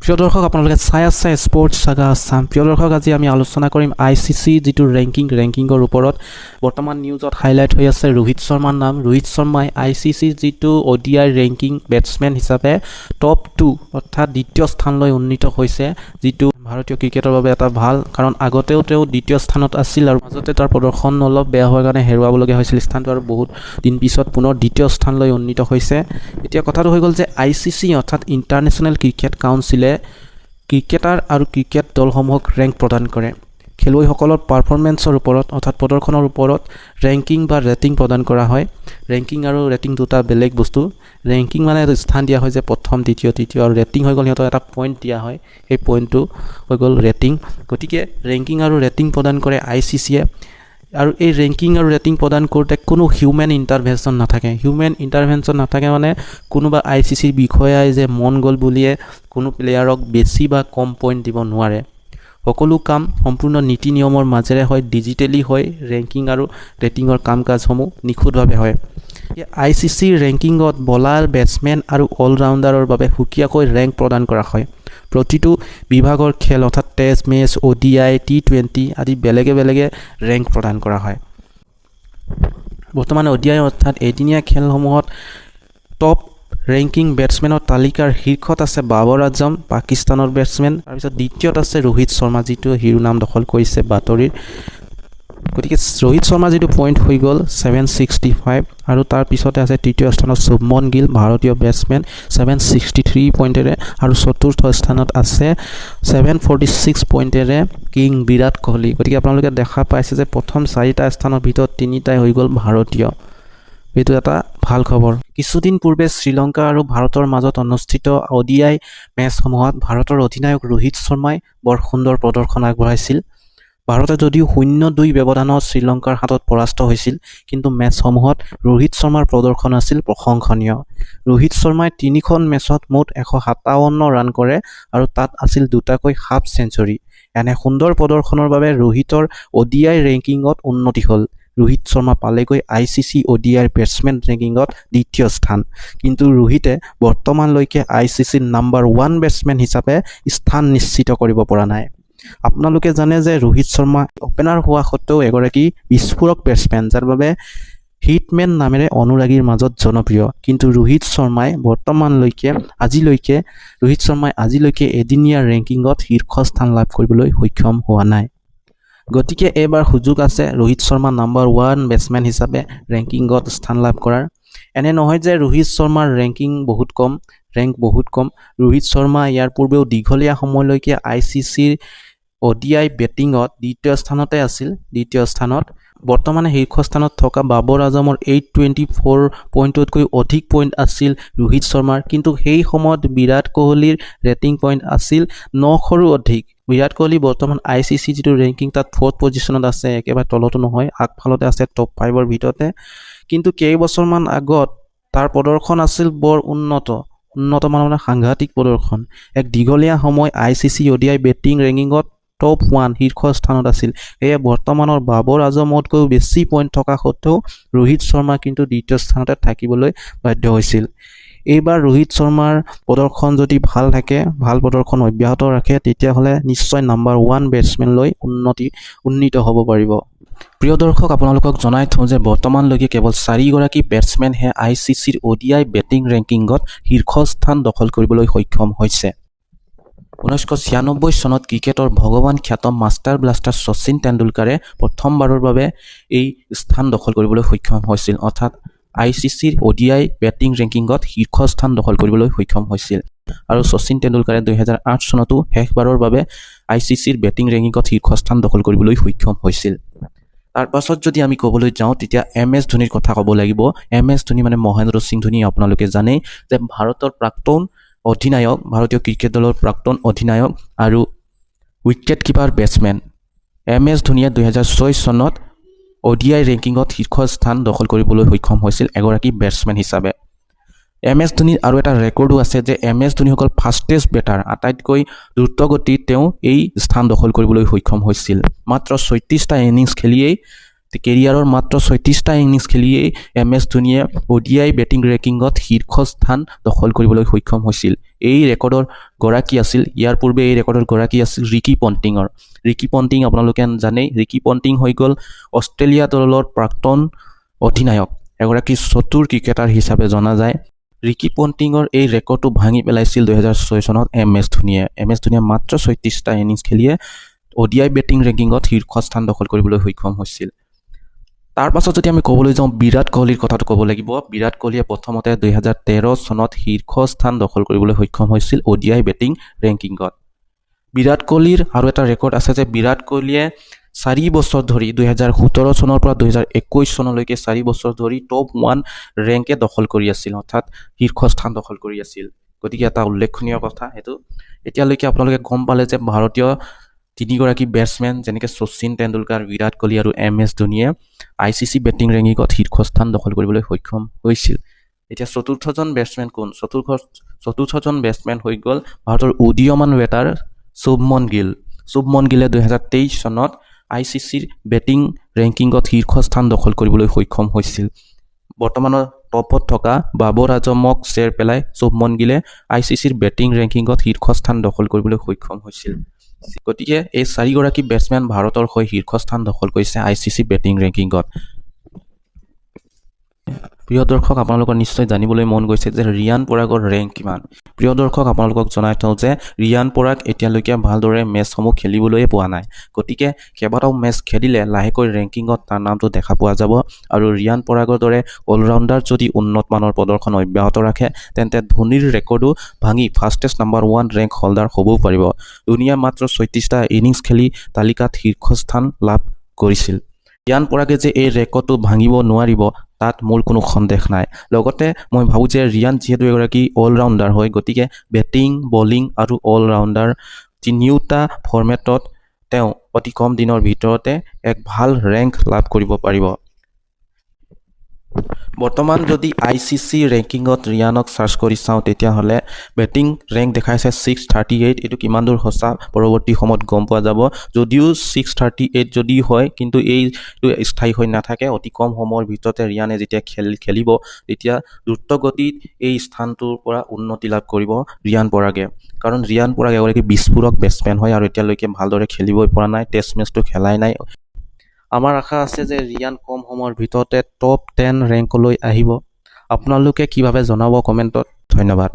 প্ৰিয় দৰ্শক আপোনালোকে চাই আছে স্পৰ্টছ সাগা আসাম। প্ৰিয় দৰ্শক আজি আমি আলোচনা কৰিম আইচিচি যিটো ৰেংকিঙৰ ওপৰত। বৰ্তমান নিউজত হাইলাইট হৈ আছে ৰোহিত শৰ্মাৰ নাম। ৰোহিত শৰ্মাই আইচিচি যিটো ODI ৰেংকিং বেটছমেন হিচাপে টপ 2 অৰ্থাৎ দ্বিতীয় স্থানলৈ উন্নীত হৈছে, যিটো ভাৰতীয় ক্ৰিকেটৰ বাবে এটা ভাল, কাৰণ আগতেও তেওঁ দ্বিতীয় স্থানত আছিল আৰু মাজতে তাৰ প্ৰদৰ্শন অলপ বেয়া হোৱাৰ কাৰণে হেৰুৱাবলগীয়া হৈছিল স্থানটো, আৰু বহুত দিন পিছত পুনৰ দ্বিতীয় স্থানলৈ উন্নীত হৈছে। এতিয়া কথাটো হৈ গ'ল যে আইচিচি অৰ্থাৎ ইণ্টাৰনেশ্যনেল ক্ৰিকেট কাউন্সিলে ক্ৰিকেটাৰ আৰু ক্ৰিকেট দলসমূহক ৰেংক প্ৰদান কৰে। খেলুৱৈসকলৰ পাৰফৰ্মেন্সৰ ওপৰত অৰ্থাৎ প্ৰদৰ্শনৰ ওপৰত ৰেংকিং বা ৰেটিং প্ৰদান কৰা হয়। ৰেংকিং আৰু ৰেটিং দুটা বেলেগ বস্তু। ৰেংকিং মানে স্থান দিয়া হয় যে প্ৰথম, দ্বিতীয়, তৃতীয়, আৰু ৰেটিং হৈ গ'ল সিহঁতক এটা পইণ্ট দিয়া হয়, সেই পইণ্টটো হৈ গ'ল ৰেটিং। গতিকে ৰেংকিং আৰু ৰেটিং প্ৰদান কৰে আইচিচিয়ে, আৰু এই ৰেংকিং আৰু ৰেটিং প্ৰদান কৰোঁতে কোনো হিউমেন ইণ্টাৰভেনশ্যন নাথাকে। হিউমেন ইণ্টাৰভেনশ্যন নাথাকে মানে কোনোবা আইচিচিৰ বিষয়াই যে মন গ'ল বুলিয়ে কোনো প্লেয়াৰক বেছি বা কম পইণ্ট দিব নোৱাৰে। সকলো কাম সম্পূৰ্ণ নীতি নিয়মৰ মাজেৰে হয়, ডিজিটেলি হয়। ৰেংকিং আৰু ৰেটিঙৰ কাম কাজসমূহ নিখুঁতভাৱে হয়। আইচিচিৰ ৰেংকিঙত বলাৰ, বেটছমেন আৰু অলৰাউণ্ডাৰৰ বাবে সুকীয়াকৈ ৰেংক প্ৰদান কৰা হয়। প্ৰতিটো বিভাগৰ খেল অৰ্থাৎ টেষ্ট মেচ, ODI, T20 আদি বেলেগে বেলেগে ৰেংক প্ৰদান কৰা হয়। বৰ্তমান ODI অৰ্থাৎ এদিনীয়া খেলসমূহত টপ ৰেংকিং বেটছমেনৰ তালিকাৰ শীৰ্ষত আছে বাবৰ আজম, পাকিস্তানৰ বেটছমেন। তাৰপিছত দ্বিতীয়ত আছে ৰোহিত শৰ্মা, যিটো শিৰোনাম দখল কৰিছে বাতৰিৰ। গতিকে ৰোহিত শৰ্মা যিটো পইণ্ট হৈ গ'ল 765, আৰু তাৰ পিছতে আছে তৃতীয় স্থানত শুভমন গিল, ভাৰতীয় বেটছমেন 763 পইণ্টেৰে, আৰু চতুৰ্থ স্থানত আছে 746 পইণ্টেৰে কিং বিৰাট কোহলি। গতিকে আপোনালোকে দেখা পাইছে যে প্ৰথম 4টা স্থানৰ ভিতৰত 3টাই হৈ গ'ল ভাৰতীয়। এইটো এটা ভাল খবৰ। কিছুদিন পূৰ্বে শ্ৰীলংকা আৰু ভাৰতৰ মাজত অনুষ্ঠিত ODI মেচসমূহত ভাৰতৰ অধিনায়ক ৰোহিত শৰ্মাই বৰ সুন্দৰ প্ৰদৰ্শন আগবঢ়াইছিল। ভাৰতে যদিও 0-2 ব্যৱধানত শ্ৰীলংকাৰ হাতত পৰাস্ত হৈছিল, কিন্তু মেচসমূহত ৰোহিত শৰ্মাৰ প্ৰদৰ্শন আছিল প্ৰশংসনীয়। ৰোহিত শৰ্মাই 3খন মেচত মুঠ 157 ৰান কৰে আৰু তাত আছিল 2টাকৈ হাফ চেঞ্চুৰী। এনে সুন্দৰ প্ৰদৰ্শনৰ বাবে ৰোহিতৰ ODI ৰেংকিঙত উন্নতি হ'ল। ৰোহিত শৰ্মা পালেগৈ আইচিচি ODI বেটছমেন ৰেংকিঙত দ্বিতীয় স্থান, কিন্তু ৰোহিতে বৰ্তমানলৈকে আইচিচিৰ নাম্বাৰ 1 বেটছমেন হিচাপে স্থান নিশ্চিত কৰিব পৰা নাই। আপোনালোকে জানে যে ৰোহিত শৰ্মা অপেনাৰ হোৱা স্বত্বেও এগৰাকী বিস্ফোৰক বেটছমেন, যাৰ বাবে হিটমেন নামেৰে অনুৰাগীৰ মাজত জনপ্ৰিয়। কিন্তু ৰোহিত শৰ্মাই আজিলৈকে এদিনীয়া ৰেংকিঙত শীৰ্ষস্থান লাভ কৰিবলৈ সক্ষম হোৱা নাই। গতিকে এইবাৰ সুযোগ আছে ৰোহিত শৰ্মা নাম্বাৰ 1 বেটছমেন হিচাপে ৰেংকিঙত স্থান লাভ কৰাৰ। এনে নহয় যে ৰোহিত শৰ্মাৰ ৰেংক বহুত কম। ৰোহিত শৰ্মা ইয়াৰ পূৰ্বেও দীঘলীয়া সময়লৈকে আইচিচিৰ ODI বেটিঙত দ্বিতীয় স্থানতে আছিল। বৰ্তমানে শীৰ্ষস্থানত থকা বাবৰ আজমৰ 824 পইণ্টতকৈ অধিক পইণ্ট আছিল ৰোহিত শৰ্মাৰ, কিন্তু সেই সময়ত বিৰাট কোহলিৰ ৰেটিং পইণ্ট আছিল 900ৰো অধিক। বিৰাট কোহলি বৰ্তমান আইচিচি যিটো ৰেংকিং তাত 4th পজিশ্যনত আছে, একেবাৰে তলতো নহয়, আগফালতে আছে টপ 5ৰ ভিতৰতে। কিন্তু কেইবছৰমান আগত তাৰ প্ৰদৰ্শন আছিল বৰ উন্নত মানৰ সাংঘাতিক প্ৰদৰ্শন। এক দীঘলীয়া সময় আইচিচি ODI বেটিং ৰেংকিঙত টপ 1 শীৰ্ষস্থানত আছিল। সেয়ে বৰ্তমানৰ বাবৰ আজমতকৈও বেছি পইণ্ট থকা সত্ত্বেও ৰোহিত শৰ্মা কিন্তু দ্বিতীয় স্থানতে থাকিবলৈ বাধ্য হৈছিল। এইবাৰ ৰোহিত শৰ্মাৰ প্ৰদৰ্শন যদি ভাল থাকে, ভাল প্ৰদৰ্শন অব্যাহত ৰাখে, তেতিয়াহ'লে নিশ্চয় নাম্বাৰ 1 বেটছমেনলৈ উন্নীত হ'ব পাৰিব। প্ৰিয় দৰ্শক, আপোনালোকক জনাই থওঁ যে বৰ্তমানলৈকে কেৱল 4গৰাকী বেটছমেনহে আইচিচিৰ ODI বেটিং ৰেংকিঙত শীৰ্ষস্থান দখল কৰিবলৈ সক্ষম হৈছে। 1996 চনত ক্ৰিকেটৰ ভগৱান খ্যাত মাষ্টাৰ ব্লাষ্টাৰ শচীন তেণ্ডুলকাৰে প্ৰথমবাৰৰ বাবে এই স্থান দখল কৰিবলৈ সক্ষম হৈছিল, অৰ্থাৎ আইচিচিৰ ODI বেটিং ৰেংকিঙত শীৰ্ষস্থান দখল কৰিবলৈ সক্ষম হৈছিল। আৰু শচীন তেণ্ডুলকাৰে 2008 চনতো শেষবাৰৰ বাবে আইচিচিৰ বেটিং ৰেংকিঙত শীৰ্ষস্থান দখল কৰিবলৈ সক্ষম হৈছিল। তাৰ পাছত যদি আমি ক'বলৈ যাওঁ, তেতিয়া MS ধোনীৰ কথা ক'ব লাগিব। MS ধোনী মানে মহেন্দ্ৰ সিং ধোনী। আপোনালোকে জানেই যে ভাৰতীয় ক্ৰিকেট দলৰ প্ৰাক্তন অধিনায়ক আৰু উইকেট কিপাৰ বেটছমেন। MS ধোনীয়ে 2006 চনত ODI ৰেংকিঙত শীৰ্ষস্থান দখল কৰিবলৈ সক্ষম হৈছিল এগৰাকী বেটছমেন হিচাপে। MS ধোনীৰ আৰু এটা ৰেকৰ্ডো আছে যে MS ধোনীসকল ফাষ্টেষ্ট বেটাৰ, আটাইতকৈ দ্ৰুতগতিত তেওঁ এই স্থান দখল কৰিবলৈ সক্ষম হৈছিল। মাত্ৰ 36টা ইনিংছ খেলিয়েই কেৰিয়াৰৰ মাত্ৰ 36টা ইনিংছ খেলিয়েই MS ধোনীয়ে ODI বেটিং ৰেংকিঙত শীৰ্ষস্থান দখল কৰিবলৈ সক্ষম হৈছিল। এই ৰেকৰ্ডৰ গৰাকী আছিল ইয়াৰ পূৰ্বে এই ৰেকৰ্ডৰ গৰাকী আছিল ৰিকি পণ্টিঙৰ। ৰিকি পণ্টিং আপোনালোকে জানেই, ৰিকি পণ্টিং হৈ গ'ল অষ্ট্ৰেলিয়া দলৰ প্ৰাক্তন অধিনায়ক, এগৰাকী চতুৰ ক্ৰিকেটাৰ হিচাপে জনা যায়। ৰিকি পণ্টিঙৰ এই ৰেকৰ্ডটো ভাঙি পেলাইছিল 2006 চনত MS ধোনীয়ে। MS ধোনীয়ে মাত্ৰ 36টা ইনিংছ খেলিয়ে ODI বেটিং ৰেংকিঙত শীৰ্ষস্থান দখল কৰিবলৈ সক্ষম হৈছিল। তাৰ পাছত যদি আমি ক'বলৈ যাওঁ বিৰাট কোহলিৰ কথাটো ক'ব লাগিব। বিৰাট কোহলিয়ে প্ৰথমতে 2013 চনত শীৰ্ষস্থান দখল কৰিবলৈ সক্ষম হৈছিল ODI বেটিং ৰেংকিঙত। বিৰাট কোহলিৰ আৰু এটা ৰেকৰ্ড আছে যে বিৰাট কোহলিয়ে 4 বছৰ ধৰি 2017 চনৰ পৰা 2021 চনলৈকে 4 বছৰ ধৰি টপ 1 ৰেংকে দখল কৰি আছিল, অৰ্থাৎ শীৰ্ষস্থান দখল কৰি আছিল। গতিকে এটা উল্লেখনীয় কথা সেইটো। এতিয়ালৈকে আপোনালোকে গম পালে যে ভাৰতীয় তিনিগৰাকী বেটছমেন যেনেকৈ শচীন তেণ্ডুলকাৰ, বিৰাট কোহলি আৰু MS ধোনীয়ে ICC বেটিং ৰেংকিঙত শীৰ্ষস্থান দখল কৰিবলৈ সক্ষম হৈছিল। এতিয়া চতুৰ্থজন বেটছমেন কোন? চতুৰ্থজন বেটছমেন হৈ গ'ল ভাৰতৰ উদীয়মান বেটাৰ শুভমন গিল। শুভমন গিলে 2023 চনত ICCৰ বেটিং ৰেংকিঙত শীৰ্ষস্থান দখল কৰিবলৈ সক্ষম হৈছিল। বৰ্তমানৰ টপত থকা বাবৰ আজমক চেৰ পেলাই শুভমন গিলে ICCৰ বেটিং ৰেংকিঙত শীৰ্ষস্থান দখল কৰিবলৈ সক্ষম হৈছিল। গতিকে এই 4গৰাকী বেটছমেন ভাৰতৰ হৈ শীৰ্ষস্থান দখল কৰিছে ICC বেটিং ৰেংকিঙত। প্ৰিয় দৰ্শক, আপোনালোকৰ নিশ্চয় জানিবলৈ মন গৈছে যে ৰিয়ান পৰাগৰ ৰেংক কিমান। প্ৰিয় দৰ্শক, আপোনালোকক জনাই থওঁ যে ৰিয়ান পৰাগ এতিয়ালৈকে ভালদৰে মেচসমূহ খেলিবলৈ পোৱা নাই। গতিকে কেইবাটাও মেচ খেলিলে লাহেকৈ ৰেংকিঙত তাৰ নামটো দেখা পোৱা যাব। আৰু ৰিয়ান পৰাগৰ দৰে অলৰাউণ্ডাৰ যদি উন্নত মানৰ প্ৰদৰ্শন অব্যাহত ৰাখে তেন্তে ধোনীৰ ৰেকৰ্ডো ভাঙি ফাষ্টেষ্ট নাম্বাৰ 1 ৰেংক হোল্ডাৰ হ'বও পাৰিব। ধোনীয়ে মাত্ৰ 36টা ইনিংছ খেলি তালিকাত শীৰ্ষস্থান লাভ কৰিছিল। ৰিয়ান পৰাগে যে এই ৰেকৰ্ডটো ভাঙিব নোৱাৰিব তাত মোৰ কোনো সন্দেহ নাই। লগতে মই ভাবোঁ যে ৰিয়ান যিহেতু এগৰাকী অলৰাউণ্ডাৰ হয়, গতিকে বেটিং, বলিং আৰু অলৰাউণ্ডাৰ তিনিওটা ফৰ্মেটত তেওঁ অতি কম দিনৰ ভিতৰতে এক ভাল ৰেংক লাভ কৰিব পাৰিব। বৰ্তমান যদি ICC ৰেংকিঙত ৰিয়ানক চাৰ্চ কৰি চাওঁ তেতিয়াহ'লে বেটিং ৰেংক দেখাইছে 638। এইটো কিমান দূৰ সঁচা পৰৱৰ্তী সময়ত গম পোৱা যাব। যদিও 638 যদি হয়, কিন্তু এইটো স্থায়ী হৈ নাথাকে। অতি কম সময়ৰ ভিতৰতে ৰিয়ানে যেতিয়া খেলিব তেতিয়া দ্ৰুতগতিত এই স্থানটোৰ পৰা উন্নতি লাভ কৰিব ৰিয়ান পৰাগে। কাৰণ ৰিয়ান পৰাগ এগৰাকী বিস্ফোৰক বেটছমেন হয় আৰু এতিয়ালৈকে ভালদৰে খেলিবই পৰা নাই, টেষ্ট মেচটো খেলাই নাই। আমাৰ আশা আছে যে ৰিয়ান কম সময়ৰ ভিতৰতে টপ 10 ৰেংকলৈ আহিব। আপোনালোকে কি ভাবে জনাব কমেণ্টত। ধন্যবাদ।